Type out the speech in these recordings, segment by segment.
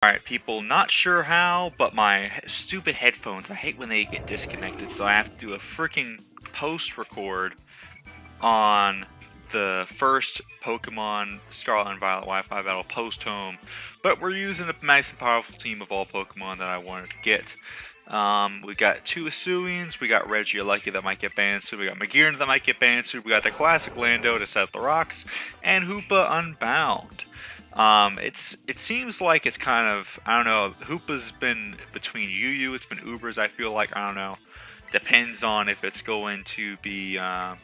Alright, people, not sure how, but my stupid headphones, I hate when they get disconnected, so I have to do a freaking post-record on the first Pokemon Scarlet and Violet Wi-Fi battle post-home, but we're using a nice and powerful team of all Pokemon that I wanted to get. We got two Hisuians, we got Regieleki that might get banned soon, we got Magearna that might get banned soon, we got the classic Lando to set the rocks, and Hoopa Unbound. It seems like it's kind of, I don't know, Hoopa's been between UU, it's been Ubers, I feel like, I don't know. Depends on if it's going to be, I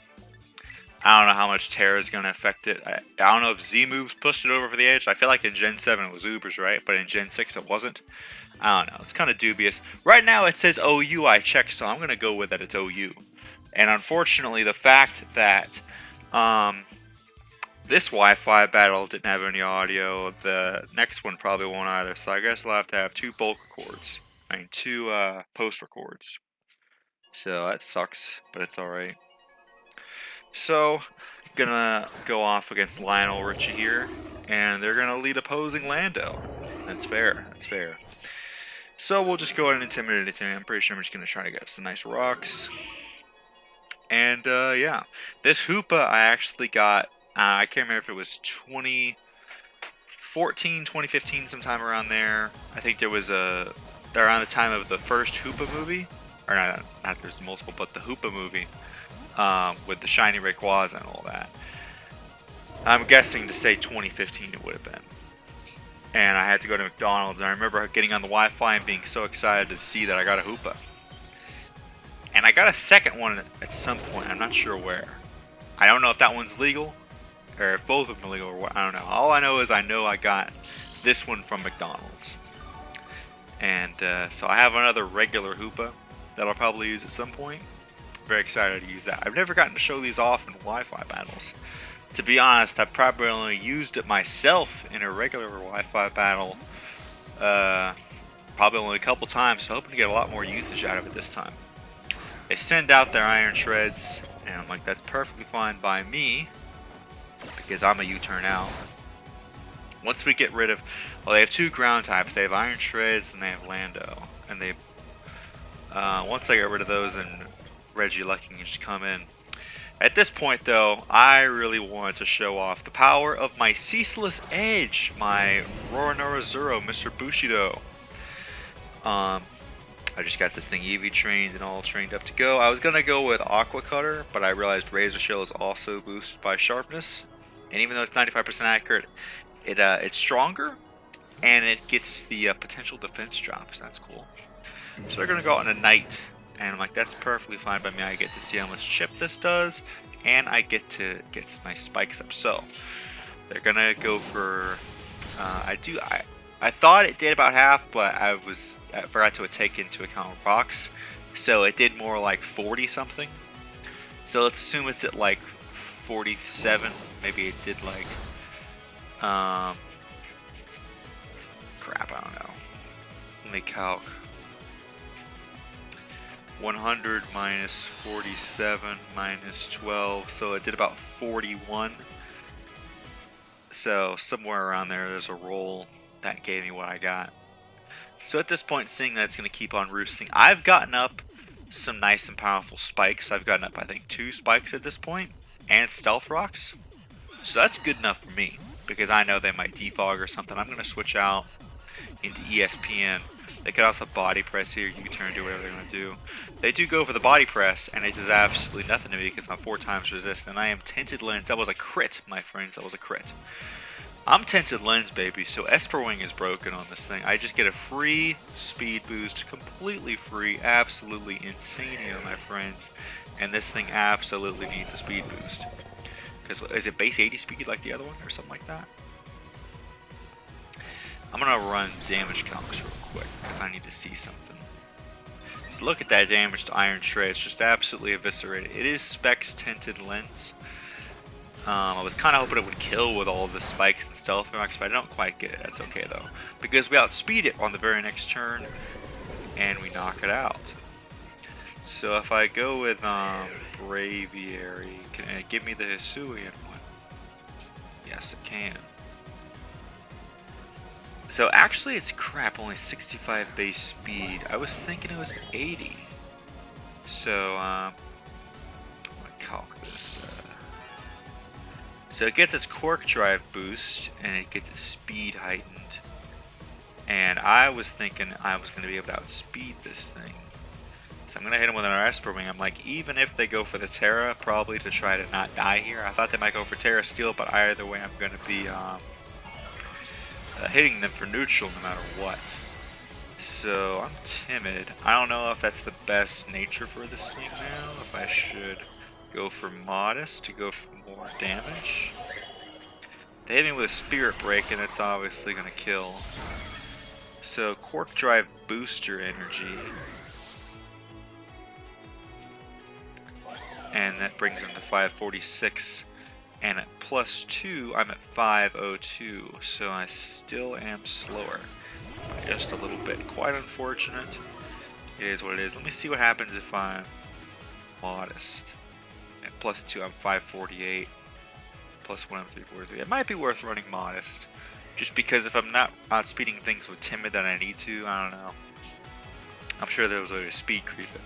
don't know how much Terra is going to affect it. I don't know if Z-Moves pushed it over the edge. I feel like in Gen 7 it was Ubers, right? But in Gen 6 it wasn't. I don't know, it's kind of dubious. Right now it says OU, I checked, so I'm going to go with that it's OU. And unfortunately, the fact that, this Wi-Fi battle didn't have any audio. The next one probably won't either. So I guess I'll have to have two bulk records. Two post records. So that sucks, but it's alright. So, gonna go off against Lionel Richie here. And they're gonna lead opposing Lando. That's fair. That's fair. So we'll just go ahead and intimidate him. I'm pretty sure I'm just gonna try to get some nice rocks. And yeah. This Hoopa I actually got, I can't remember if it was 2014, 2015, sometime around there. I think there was around the time of the first Hoopa movie. Or not there's multiple, but the Hoopa movie. With the shiny Rayquaza and all that. I'm guessing to say 2015 it would have been. And I had to go to McDonald's, and I remember getting on the Wi-Fi and being so excited to see that I got a Hoopa. And I got a second one at some point, I'm not sure where. I don't know if that one's legal, or if both of them are legal, or what, I don't know. All I know is I got this one from McDonald's. And so I have another regular Hoopa that I'll probably use at some point. Very excited to use that. I've never gotten to show these off in Wi-Fi battles. To be honest, I've probably only used it myself in a regular Wi-Fi battle. Probably only a couple times, so hoping to get a lot more usage out of it this time. They send out their Iron Shreds, and I'm like, that's perfectly fine by me, because I'm a U-turn out. Once we get rid of, well, they have two ground types. They have Iron Shreds and they have Lando. And they, once I get rid of those, and Regieleki can just come in. At this point, though, I really wanted to show off the power of my Ceaseless Edge, my Roronoa Zero, Mr. Bushido. I just got this thing EV trained and all trained up to go. I was gonna go with Aqua Cutter, but I realized Razor Shell is also boosted by Sharpness, and even though it's 95% accurate, it's stronger, and it gets the potential defense drops. That's cool. So they're gonna go out on a Knight, and I'm like, that's perfectly fine by me. I get to see how much chip this does, and I get to get my spikes up. So they're gonna go for. I thought it did about half, but I forgot to take into account rocks, so it did more like 40 something. So let's assume it's at like 47. Maybe it did like crap, I don't know. Let me calc. 100 minus 47 minus 12, so it did about 41. So somewhere around there's a roll that gave me what I got. So at this point, seeing that it's going to keep on roosting, I've gotten up some nice and powerful spikes. I've gotten up, I think, 2 spikes at this point, and stealth rocks. So that's good enough for me, because I know they might defog or something. I'm going to switch out into ESPN. They could also body press here, U-turn, do whatever they're going to do. They do go for the body press, and it does absolutely nothing to me because I'm 4 times resist, and I am Tinted Lens. That was a crit, my friends, that was a crit. I'm Tinted Lens, baby, so Esper Wing is broken on this thing. I just get a free speed boost, completely free, absolutely insane, my friends. And this thing absolutely needs a speed boost. Because, is it base 80 speed like the other one, or something like that? I'm going to run damage calcs real quick, because I need to see something. So look at that damage to Iron Shreds, just absolutely eviscerated. It is Specs Tinted Lens. I was kind of hoping it would kill with all the spikes and stealth rocks, but I don't quite get it. That's okay though, because we outspeed it on the very next turn, and we knock it out. So if I go with Braviary, can it give me the Hisuian one? Yes, it can. So actually it's crap, only 65 base speed. I was thinking it was 80. So, I'm gonna calc this. So it gets its Quark Drive boost, and it gets its speed heightened. And I was thinking I was going to be able to outspeed this thing. So I'm going to hit him with an Esper Wing. I'm like, even if they go for the Terra, probably to try to not die here. I thought they might go for Terra Steel, but either way I'm going to be hitting them for neutral no matter what. So I'm timid. I don't know if that's the best nature for this thing now. If I should go for modest to go for more damage. They hit me with a Spirit Break, and it's obviously going to kill. So Quark Drive booster energy. And that brings him to 546. And at +2, I'm at 502. So I still am slower. Just a little bit. Quite unfortunate. It is what it is. Let me see what happens if I'm modest. At +2, I'm 548. +1, I'm 343. It might be worth running modest. Just because if I'm not outspeeding things with timid that I need to, I don't know. I'm sure there's a way to speed creep it.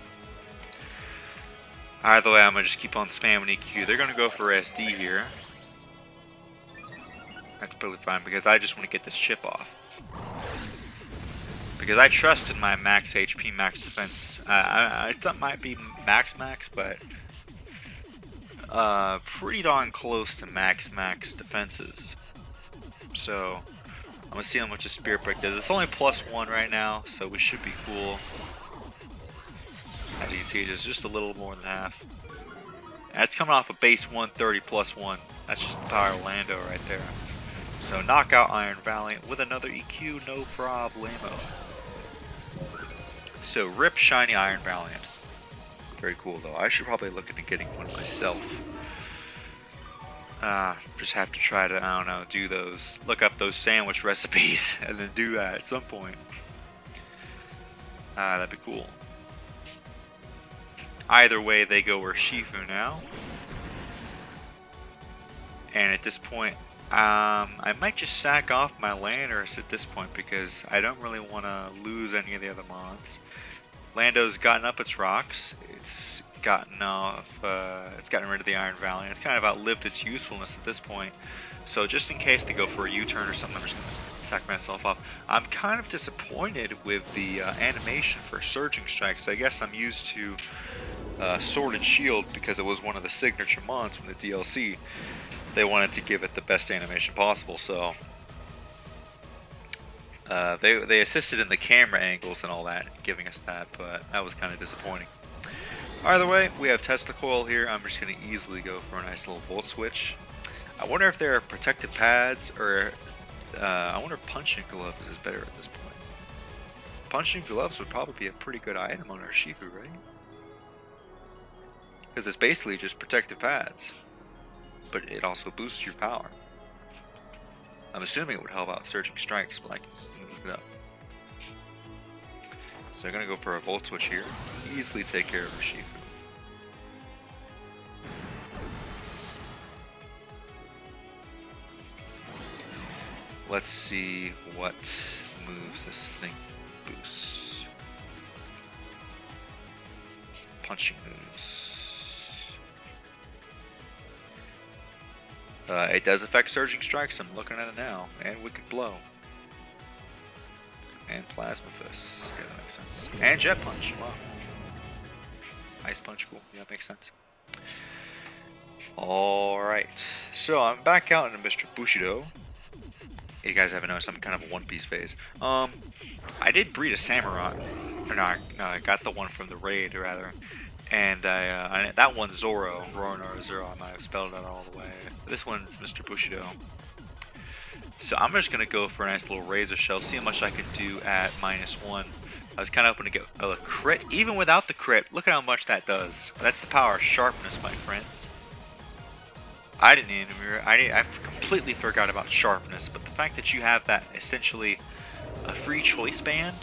Either way, I'm going to just keep on spamming EQ. They're going to go for SD here. That's totally fine because I just want to get this chip off. Because I trust in my max HP, max defense. It might be max, but pretty darn close to max defenses. So I'm gonna see how much a Spirit Break does. It's only +1 right now, so we should be cool. As you can see, it's just a little more than half. And it's coming off a base 130 +1. That's just the power of Lando right there. So knockout Iron Valiant with another EQ, no problemo. So rip shiny Iron Valiant. Very cool though. I should probably look into getting one myself. Just have to try to, I don't know, look up those sandwich recipes and then do that at some point. That'd be cool. Either way, they go Urshifu now. And at this point, I might just sack off my Landers at this point because I don't really want to lose any of the other mods. Lando's gotten up its rocks. It's gotten rid of the Iron Valiant. It's kind of outlived its usefulness at this point. So just in case they go for a U-turn or something, I'm just going to sack myself off. I'm kind of disappointed with the animation for Surging Strikes. I guess I'm used to Sword and Shield because it was one of the signature mons from the DLC. They wanted to give it the best animation possible, so they assisted in the camera angles and all that, giving us that, but that was kind of disappointing. Either way, we have Tesla Coil here. I'm just going to easily go for a nice little Volt Switch. I wonder if there are protective pads, or I wonder if Punching Gloves is better at this point. Punching Gloves would probably be a pretty good item on Urshifu, right? Because it's basically just protective pads, but it also boosts your power. I'm assuming it would help out Surging Strikes, but I can look it up. So I'm going to go for a Volt Switch here. Easily take care of Urshifu. Let's see what moves this thing boosts. Punching moves. It does affect Surging Strikes. I'm looking at it now. And Wicked Blow. And Plasma Fist. Yeah, that makes sense. And Jet Punch. Wow. Ice Punch. Cool. Yeah, that makes sense. Alright. So I'm back out into Mr. Bushido. You guys haven't noticed I'm kind of a One Piece phase. I did breed a Samurott. Or no, I got the one from the raid, rather. And that one's Zoro. Roronoa Zoro. I might have spelled it out all the way. This one's Mr. Bushido. So I'm just going to go for a nice little Razor Shell. See how much I can do at -1. I was kind of hoping to get a crit. Even without the crit, look at how much that does. That's the power of Sharpness, my friends. I completely forgot about Sharpness, but the fact that you have that essentially a free choice band,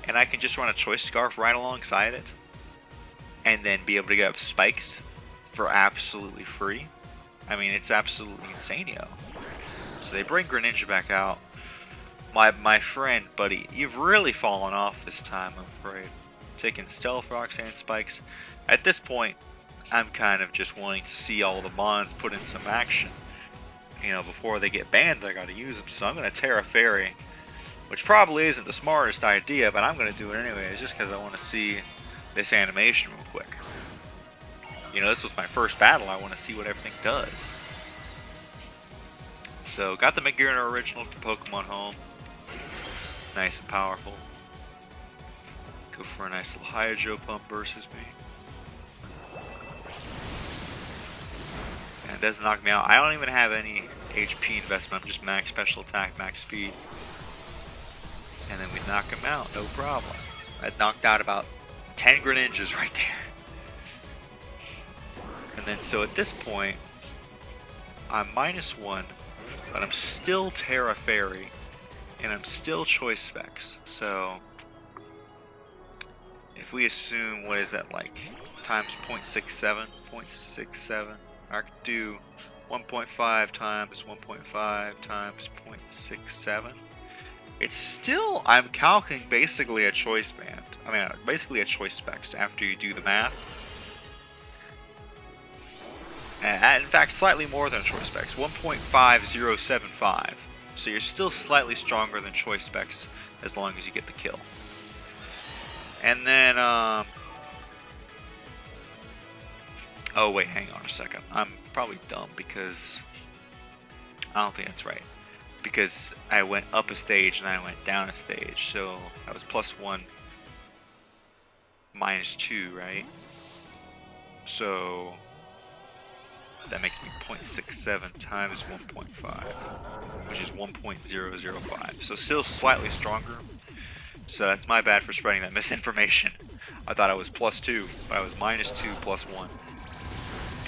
and I can just run a choice scarf right alongside it, and then be able to get spikes for absolutely free. I mean, it's absolutely insane, yo. So they bring Greninja back out. My friend, buddy, you've really fallen off this time, I'm afraid. Taking stealth rocks and spikes. At this point, I'm kind of just wanting to see all the mons put in some action. You know, before they get banned, I gotta use them. So I'm gonna Terra Fairy, which probably isn't the smartest idea, but I'm gonna do it anyways, just because I want to see this animation real quick. You know, this was my first battle. I want to see what everything does. So, got the Magirna original from Pokemon Home. Nice and powerful. Go for a nice little Hydro Pump versus me. And it doesn't knock me out. I don't even have any HP investment. I'm just max special attack, max speed. And then we knock him out, no problem. I knocked out about 10 Greninjas right there. And then so at this point, I'm -1, but I'm still Terra Fairy, and I'm still Choice Specs. So if we assume, what is that, like times 0.67, 0.67, I could do 1.5 times 1.5 times 0.67. It's still, I'm calculating basically a choice band. I mean, basically a choice specs after you do the math. And in fact, slightly more than choice specs, 1.5075. So you're still slightly stronger than choice specs as long as you get the kill. And then, oh wait, hang on a second. I'm probably dumb because I don't think that's right. Because I went up a stage and I went down a stage, so I was +1, -2, right? So that makes me 0.67 times 1.5, which is 1.005. So still slightly stronger. So that's my bad for spreading that misinformation. I thought I was +2, but I was -2 +1.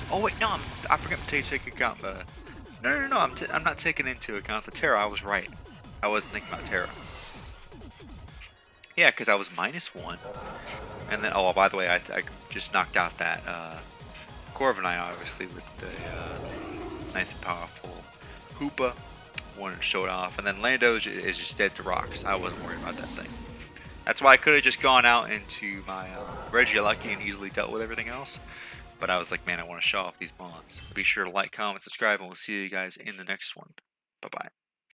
Oh wait, no, I forgot to take account the. No, I'm not taking into account the Terra. I was right. I wasn't thinking about Terra. Yeah, because I was -1. And then, oh, by the way, I just knocked out that Corviknight, obviously, with the nice and powerful Hoopa. Wanted to show it off. And then Lando is just dead to rocks. I wasn't worried about that thing. That's why I could have just gone out into my Regieleki and easily dealt with everything else. But I was like, man, I want to show off these mons. Be sure to like, comment, subscribe, and we'll see you guys in the next one. Bye-bye.